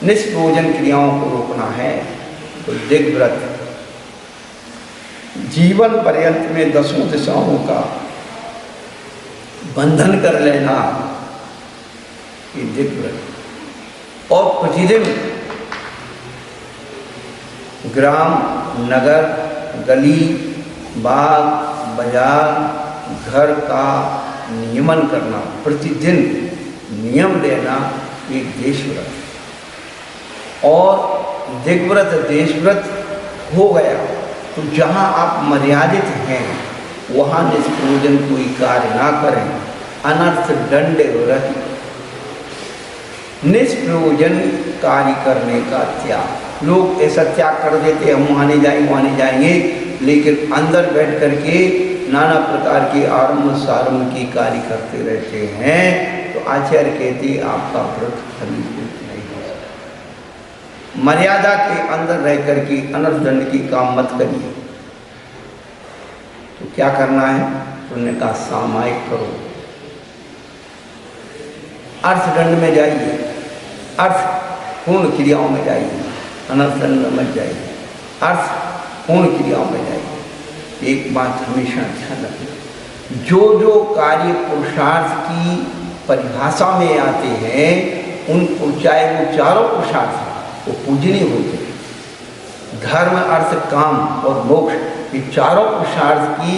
निष्प्रयोजन क्रियाओं को रोकना है। तो दिग्व्रत, जीवन पर्यंत में 10 दिशाओं का बंधन कर लेना, ये दिग्व्रत। और प्रतिदिन ग्राम, नगर, गली, बाग, बाजार, घर का नियमन करना, प्रतिदिन नियम लेना, ये देशव्रत। और दिग्व्रत देशव्रत हो गया तो जहाँ आप मर्यादित हैं वहाँ निष्प्रयोजन कोई कार्य ना करें। अनर्थ दंड व्रत, निष्प्रयोजन कार्य करने का त्याग। लोग ऐसा त्याग कर देते, हम वहाँ नहीं जाएंगे, वहाँ नहीं जाएंगे, लेकिन अंदर बैठ करके नाना प्रकार के आरंभ सारंभ की कार्य करते रहते हैं। तो आचार्य कहते आपका व्रत फलीभूत नहीं हो सकता। मर्यादा के अंदर रह करके अनर्थ दंड की काम मत करिए। तो क्या करना है? उन्होंने कहा सामायिक करो, अर्थ दंड में जाइए, अर्थ पूर्ण क्रियाओं में जाइए, अनर्थ दंड में मत जाइए, अर्थ पूर्ण क्रियाओं में जाइए। एक बात हमेशा ध्यान रखना, जो कार्य पुरुषार्थ की परिभाषा में आते हैं उनको, चाहे वो चारों पुरुषार्थ हैं, वो पूजनीय होते हैं। धर्म, अर्थ, काम और मोक्ष, ये चारों पुरुषार्थ की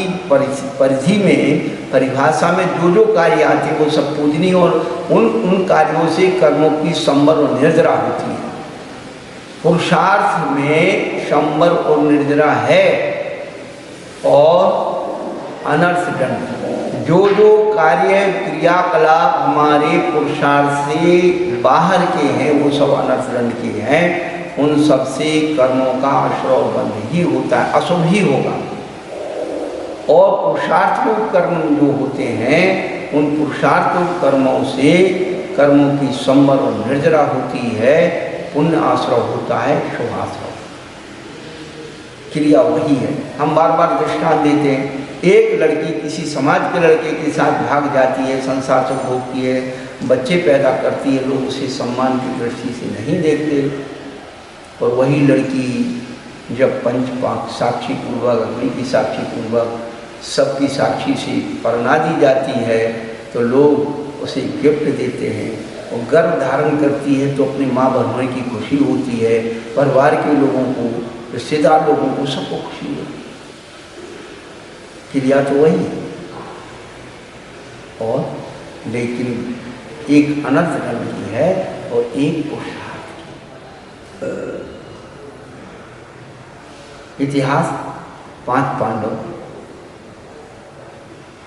परिधि में, परिभाषा में जो कार्य आते हैं वो सब पूजनीय, और उन कार्यों से कर्मों की संवर और निर्जरा होती है। पुरुषार्थ में संवर और निर्जरा है। और अनर्थ दंड, जो कार्य क्रियाकलाप हमारे पुरुषार्थ से बाहर के हैं वो सब अनर्थ दंड के हैं। उन सब से कर्मों का आश्रय बंध ही होता है, अशुभ ही होगा। और पुरुषार्थ रूप कर्म जो होते हैं उन पुरुषार्थ रूप कर्मों से कर्मों की संवर और निर्जरा होती है, पुण्य आश्रय होता है, शुभाश्रय। क्रिया वही है। हम बार बार दृष्टांत देते हैं। एक लड़की किसी समाज के लड़के के साथ भाग जाती है, संसार से भोगती है, बच्चे पैदा करती है, लोग उसे सम्मान की दृष्टि से नहीं देखते। और वही लड़की जब पंचपाक साक्षी पूर्वक, अग्नि की साक्षी पूर्वक, सबकी साक्षी से परना दी जाती है तो लोग उसे गिफ्ट देते हैं। और गर्भ धारण करती है तो अपनी माँ बनने की खुशी होती है, परिवार के लोगों को, रिश्तेदार लोगों को, सबको खुशी होती है। क्रिया तो वही है। और लेकिन एक अनर्थ दंड की है और एक पुरुषार्थ की। इतिहास 5 पांडव,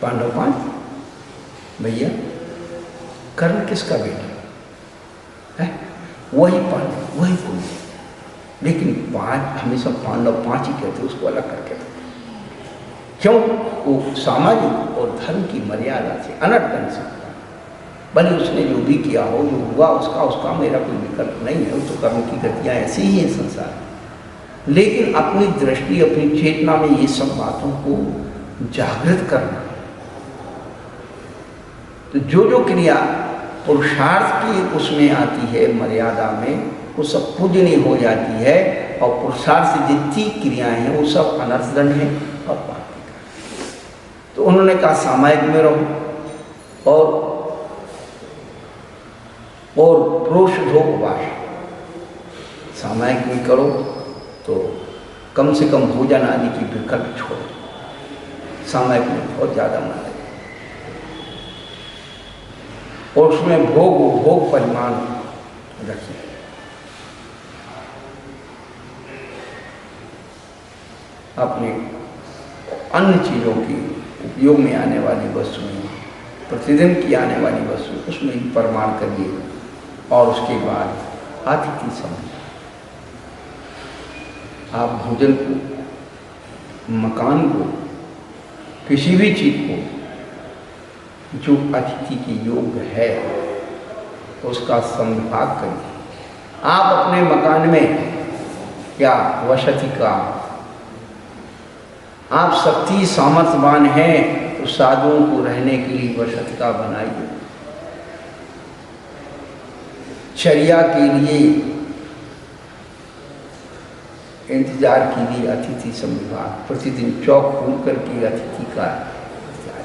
पांडव 5 भैया। कर्ण किसका बेटा है? वही पांडव, वही कुल। लेकिन 5 हमेशा पांडव 5 ही कहते, उसको अलग करके। क्यों? वो सामाजिक और धर्म की मर्यादा से अनट बन सकता, भले उसने जो भी किया हो, जो हुआ उसका मेरा कोई विकल्प नहीं है। वो तो कर्म की गतियाँ ऐसी ही है संसार। लेकिन अपनी दृष्टि, अपनी चेतना में ये सब बातों को जागृत करना, तो जो क्रिया पुरुषार्थ की उसमें आती है मर्यादा में, वो सब पूजनीय हो जाती है। और पुरुषार्थ से जितनी क्रियाएं हैं वो सब अनर्थदंड है और पाप। तो उन्होंने कहा सामायिक में रहो और प्रोषधोपवास सामायिक में करो, तो कम से कम भोजन आदि की विकल्प छोड़ो। सामायिक में बहुत ज़्यादा मन है, और उसमें भोग परिमाण रखिए। अपने अन्य चीज़ों की उपयोग में आने वाली वस्तुएं, प्रतिदिन की आने वाली वस्तु, उसमें ही परिमाण करिए। और उसके बाद अतिथि समझ, आप भोजन को, मकान को, किसी भी चीज को जो अतिथि के योग्य है उसका संभाग करिए। आप अपने मकान में क्या वसति का, आप शक्ति सामर्थ्यवान हैं तो साधुओं को रहने के लिए वसति का बनाइए। चर्या के लिए इंतजार कीजिए अतिथि संविभाग, प्रतिदिन चौक खोल करके अतिथि का इंतजार।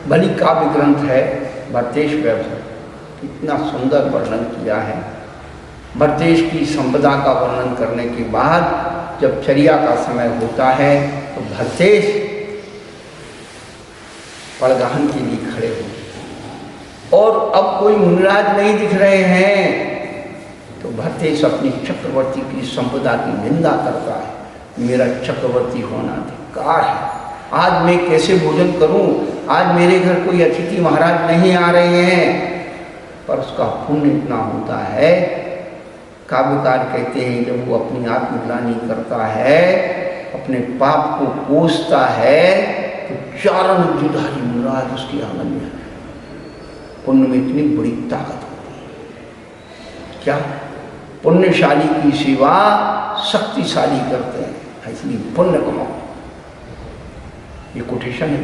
बलि काव्य ग्रंथ है भरतेश व्यवसाय, कितना सुंदर वर्णन किया है। भरतेश की संपदा का वर्णन करने के बाद जब चर्या का समय होता है तो भरतेश पड़गाहन के लिए खड़े हो, और अब कोई मुनिराज नहीं दिख रहे हैं, तो भरतेश अपनी चक्रवर्ती की संपदा की निंदा करता है। मेरा चक्रवर्ती होना धिक्कार है, आज मैं कैसे भोजन करूं? आज मेरे घर कोई अतिथि महाराज नहीं आ रहे हैं। पर उसका पुण्य इतना होता है, काव्यकार कहते हैं जब वो अपनी आत्मग्लानि करता है, अपने पाप को कोसता है, तो चारण जुधारी मुराद उसके आंगन में है। पुण्य में इतनी बड़ी ताकत होती है। क्या? पुण्यशाली की सेवा शक्तिशाली करते हैं, इसलिए पुण्य कमाओ। ये कोटेशन है।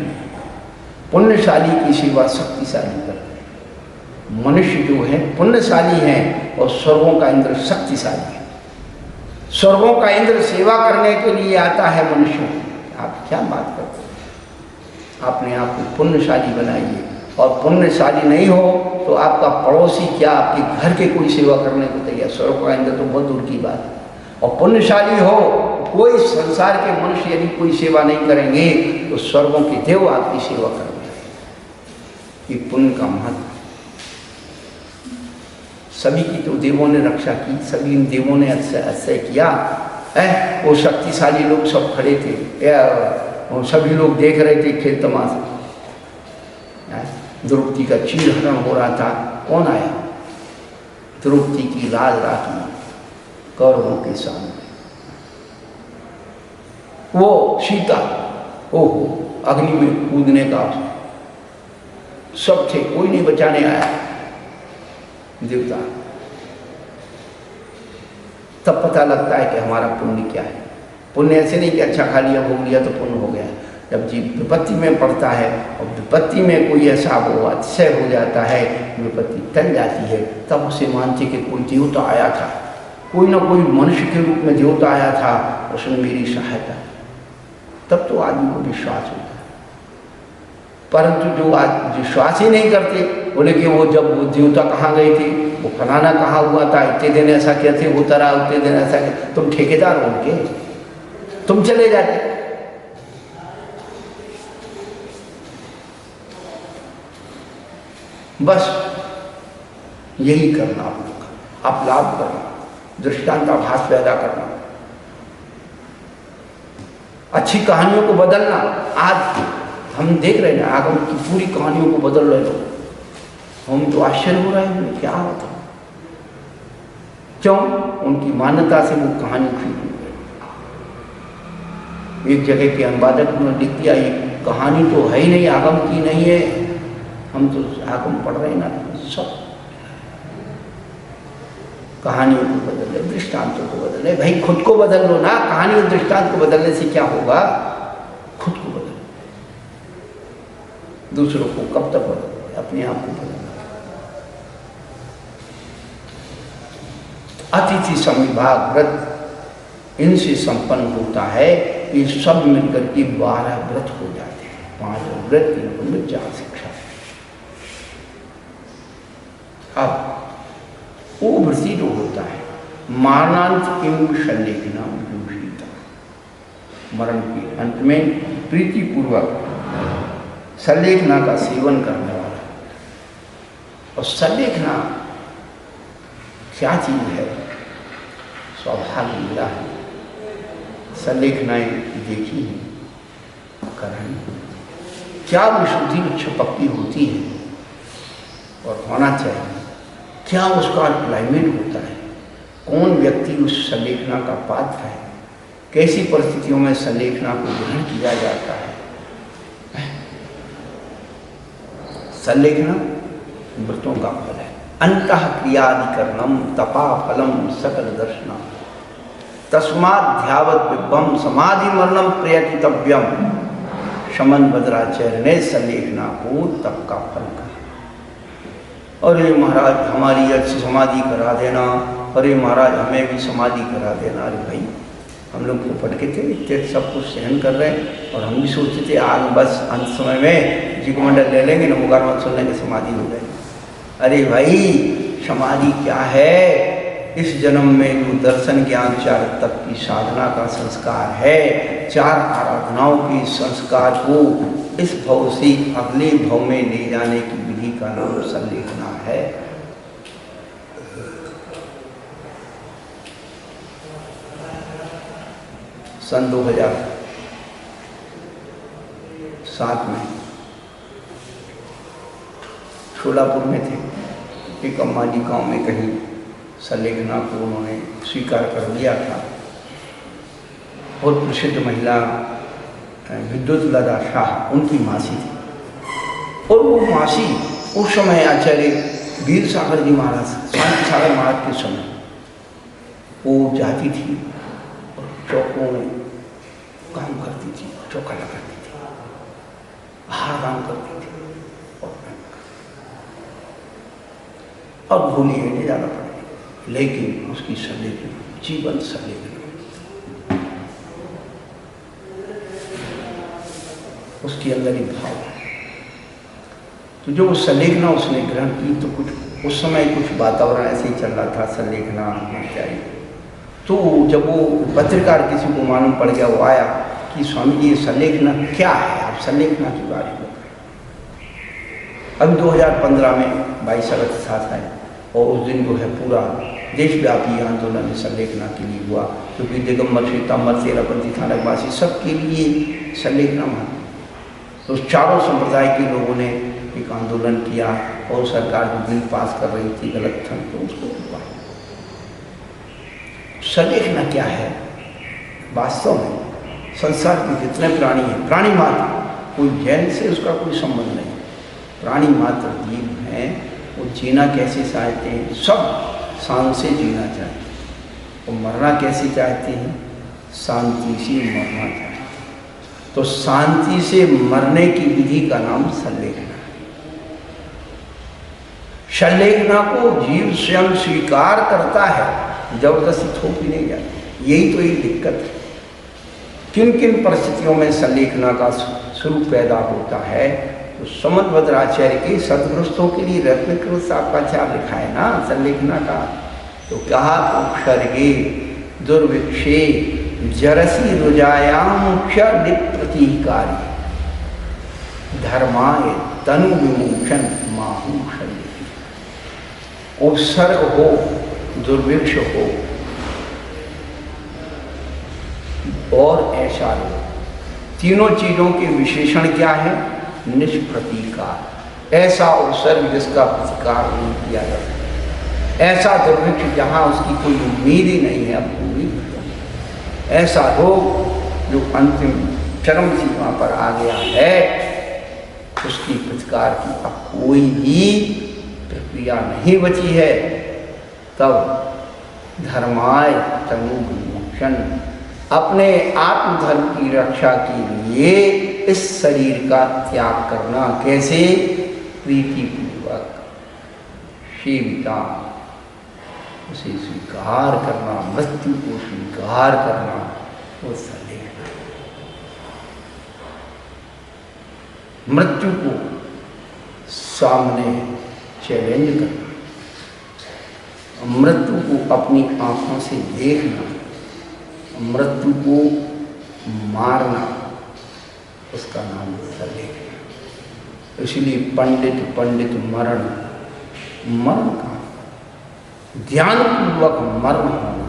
पुण्यशाली की सेवा शक्तिशाली करते हैं। मनुष्य जो है पुण्यशाली है और स्वर्गों का इंद्र शक्तिशाली है। स्वर्गों का इंद्र सेवा करने के लिए आता है मनुष्यों। आप क्या बात करते हैं? अपने आप को पुण्यशाली बनाइए, और पुण्यशाली नहीं हो तो आपका पड़ोसी क्या आपके घर के कोई सेवा करने को तैयार। स्वर्ग का इंद्र तो बहुत दूर की बात है। और पुण्यशाली हो, कोई संसार के मनुष्य यदि कोई सेवा नहीं करेंगे तो स्वर्गों के देव आपकी सेवा करेंगे। ये पुण्य का महत्व। सभी की तो देवों ने रक्षा की, सभी इन देवों ने अच्छा किया। वो शक्तिशाली लोग सब खड़े थे, सभी लोग देख रहे थे खेल तमाशा। द्रौपदी का चीरहरण हो रहा था, कौन आया? द्रौपदी की लाज राखी कौरवों के सामने। वो सीता, ओहो, अग्नि में कूदने का सब थे, कोई नहीं बचाने आया देवता। तब पता लगता है कि हमारा पुण्य क्या है। पुण्य ऐसे नहीं कि अच्छा खा लिया, भोग लिया तो पुण्य हो गया। जब जीव विपत्ति में पड़ता है और विपत्ति में कोई ऐसा वो अतिशय हो जाता है, विपत्ति टल जाती है, तब उसे मानते कि कोई देवता आया था, कोई ना कोई मनुष्य के रूप में देवता आया था, उसने मेरी सहायता, तब तो आदमी को विश्वास होता है। परंतु जो आज विश्वास ही नहीं करते, बोले कि वो जब वो देवता कहाँ गए थे, वो फलाना कहाँ हुआ था, इतने दिन ऐसा क्या थे, होता रहा उतने दिन ऐसा क्या। तुम ठेकेदार हो उनके, तुम चले जाते। बस यही करना आप लोग का। अपलाप करना, दृष्टांताभास पैदा करना, अच्छी कहानियों को बदलना। आज हम देख रहे हैं आगम की पूरी कहानियों को बदल रहे लोग, हम तो आश्चर्य हो रहा है क्या होता। क्यों? उनकी मान्यता से वो कहानी खरीद गई। एक जगह के अनुवादक ने लिख दिया ये कहानी तो है ही नहीं, आगम की नहीं है, हम तो आगम पढ़ रहे ना। सब कहानियों को बदले, दृष्टांतों को बदले। भाई खुद को बदल लो ना, कहानी और दृष्टांत को बदलने से क्या होगा? खुद को बदलो, दूसरों को कब तक बदलोगे? अपने आप को बदलो। अतिथि संविभाग व्रत इनसे संपन्न होता है। ये सब मिलकर के 12 व्रत हो जाते हैं। 5 व्रत, 3 पुण्य, 4 शिक्षा। अब वो वृत्ति जो होता है मारणांत किंग शल्लेखना विभूषिता, मरण के अंत में प्रीतिपूर्वक सल्लेखना का सेवन करने वाला। और सल्लेखना क्या चीज है? सौभाग्य मिला है, सल्लेखनाएं देखी हैं, करें क्या विशुद्धि में छपक्की होती है और होना चाहिए। क्या उसका क्लाइमेट होता है, कौन व्यक्ति उस सल्लेखना का पात्र है, कैसी परिस्थितियों में सल्लेखना को ग्रहण किया जाता है। सल्लेखना व्रतों का फल है। अंतः क्रियाधिकरणम तपा फलम सकल दर्शनम तस्माध्यावत विभम समाधि मरणम प्रयतितव्यम। शमन भद्राचार्य ने सल्लेखना को तप का फल कहा। अरे महाराज हमारी अच्छी समाधि करा देना, अरे महाराज हमें भी समाधि करा देना। अरे भाई हम लोग तो पटके थे, इतने सब कुछ सहन कर रहे हैं और हम भी सोचते थे आज बस अंत समय में जिगमंडल ले लेंगे, नमोकार मत सुन लेंगे, समाधि हो जाएगी। अरे भाई समाधि क्या है? इस जन्म में जो दर्शन ज्ञान 4 तप की साधना का संस्कार है, 4 आराधनाओं के संस्कार को इस भव से अगले भव में ले जाने की विधि का नाम सल्लेखना है। सन 2007 में छोलापुर में थे, एक अम्बानी गांव में कहीं सल्लेखना को उन्होंने स्वीकार कर लिया था। और प्रसिद्ध महिला विद्युत लता शाह उनकी मासी थी। और वो मासी उस समय आचार्य वीर सागर जी महाराज, शांति सागर महाराज के समय वो जाती थी और चौकों में काम करती थी, चौका लगाती थी, बाहर काम करती थी और भूली है ज़्यादा पड़ेगी, लेकिन उसकी सल्लेखना जीवन सल्लेखना, उसके अंदर ही भाव है। तो जो सल्लेखना उसने ग्रहण की तो कुछ उस समय कुछ वातावरण ऐसे ही चल रहा था, सल्लेखना होना चाहिए। तो जब वो पत्रकार किसी को मालूम पड़ गया, वो आया कि स्वामी जी ये सल्लेखना क्या है, आप सल्लेखना के बारे में। अभी 2015 में 22 अगस्त के साथ आए और उस दिन जो है पूरा देशव्यापी आंदोलन सल्लेखना के लिए हुआ, क्योंकि दिगंबर श्वेतांबर तेरापंथी थानकवासी सबके लिए सल्लेखना माना। तो चारों संप्रदाय के लोगों ने एक आंदोलन किया और सरकार जो बिल पास कर रही थी गलत था तो उसको रुकवा। सल्लेखना क्या है? वास्तव में संसार के जितने प्राणी हैं, प्राणी मात्र, कोई जैन से उसका कोई संबंध नहीं, प्राणी मात्र जीव हैं, वो जीना कैसे चाहते हैं? सब शांति से जीना चाहते हैं। वो मरना कैसे चाहते हैं? शांति से मरना चाहते हैं। तो शांति से मरने की विधि का नाम सल्लेखना है। सल्लेखना को जीव स्वयं स्वीकार करता है, जबरदस्ती थोपी नहीं जाती। यही तो एक दिक्कत है। किन किन परिस्थितियों में सल्लेखना का स्वरूप पैदा होता है? तो समद भद्राचार्य के सदगृहस्थों के लिए रत्नकृत सापाचार लिखा है ना सल्लेखना का। तो कहा उपसर्गे दुर्भिक्षे जरसी रुजायाम प्रतीकारी धर्माय तनु विमोचन माहू सल्लेखना। उपसर्ग हो दुर्भिक्ष हो और ऐसा रोग। तीनों चीज़ों के विशेषण क्या है? निष्प्रतिकार, ऐसा उपसर्ग जिसका प्रतिकार नहीं किया जा सकता, ऐसा दुर्भिक्ष जहाँ उसकी कोई उम्मीद ही नहीं है, अब पूरी, ऐसा रोग जो अंतिम चरम सीमा पर आ गया है, उसकी प्रतिकार की अब कोई भी प्रक्रिया नहीं बची है। तब धर्माय तनु विमोचन, अपने आत्मधर्म की रक्षा के लिए इस शरीर का त्याग करना। कैसे? प्रीतिपूर्वक सेविता, उसे स्वीकार करना, मृत्यु को स्वीकार करना, वो सलेख मृत्यु को सामने चैलेंज करना, मृत्यु को अपनी आंखों से देखना, मृत्यु को मारना, उसका नाम सलेख है। इसलिए पंडित पंडित मरण, मरण का ध्यान पूर्वक मरण होना,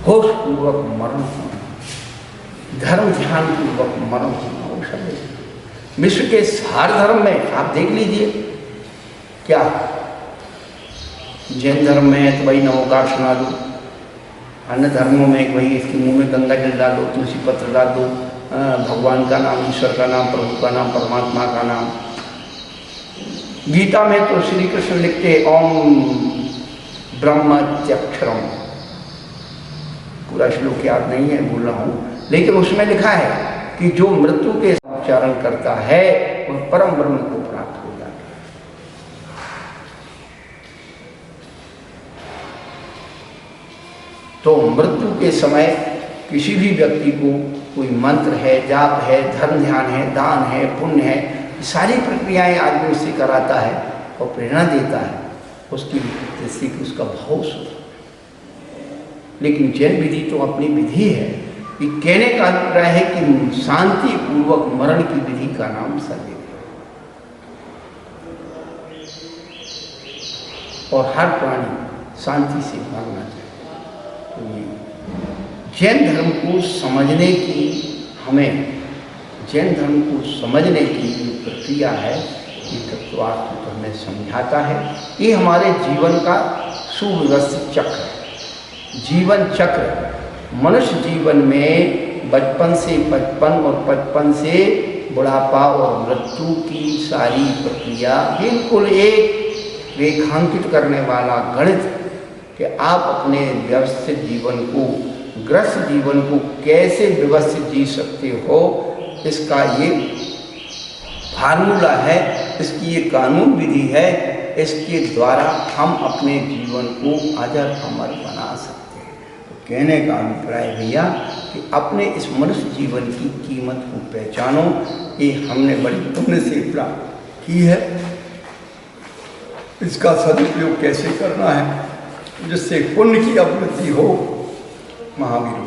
होश पूर्वक मरण होना, धर्म ध्यान पूर्वक मरण होना, वो सलेख। विश्व के सार धर्म में आप देख लीजिए, क्या जैन धर्म में है तो भाई नमोकार सुना दो, अन्य धर्मों में भाई इसके मुंह में गंगा जल डाल दो, तुलसी पत्र डाल दो, भगवान का नाम, ईश्वर का नाम, प्रभु का नाम, परमात्मा का नाम। गीता में तो श्री कृष्ण लिखते ओम ब्रह्मत्यक्षरम, पूरा श्लोक याद नहीं है, बोल रहा हूँ, लेकिन उसमें लिखा है कि जो मृत्यु के उच्चारण करता है वह परम ब्रह्म को प्राप्त हो जाता है। तो मृत्यु के समय किसी भी व्यक्ति को कोई मंत्र है, जाप है, धर्म ध्यान है, दान है, पुण्य है, सारी प्रक्रियाएं आदमी उससे कराता है और प्रेरणा देता है उसकी, जिससे कि उसका भाव सुधरे। लेकिन जैन विधि तो अपनी विधि है, ये कहने का अभिप्राय है कि शांति पूर्वक मरण की विधि का नाम सलेख है। और हर प्राणी शांति से मरना चाहिए। तो ये जैन धर्म को समझने की, हमें जैन धर्म को समझने की जो प्रक्रिया है, ये तत्वार्थ तो हमें समझाता है। ये हमारे जीवन का सुव्यवस्थित चक्र है, जीवन चक्र। मनुष्य जीवन में बचपन से बचपन और बचपन से बुढ़ापा और मृत्यु की सारी प्रक्रिया बिल्कुल एक रेखांकित करने वाला गणित, कि आप अपने व्यवस्थित जीवन को, ग्रस्त जीवन को कैसे व्यवस्थित जी सकते हो, इसका ये फार्मूला है, इसकी ये कानून विधि है। इसके द्वारा हम अपने जीवन को अजर अमर बना सकते हैं। तो कहने का अभिप्राय भैया कि अपने इस मनुष्य जीवन की कीमत को पहचानो। ये हमने बड़ी पुण्य से प्राप्त की है, इसका सदुपयोग कैसे करना है जिससे पुण्य की अभिवृद्धि हो। महावीर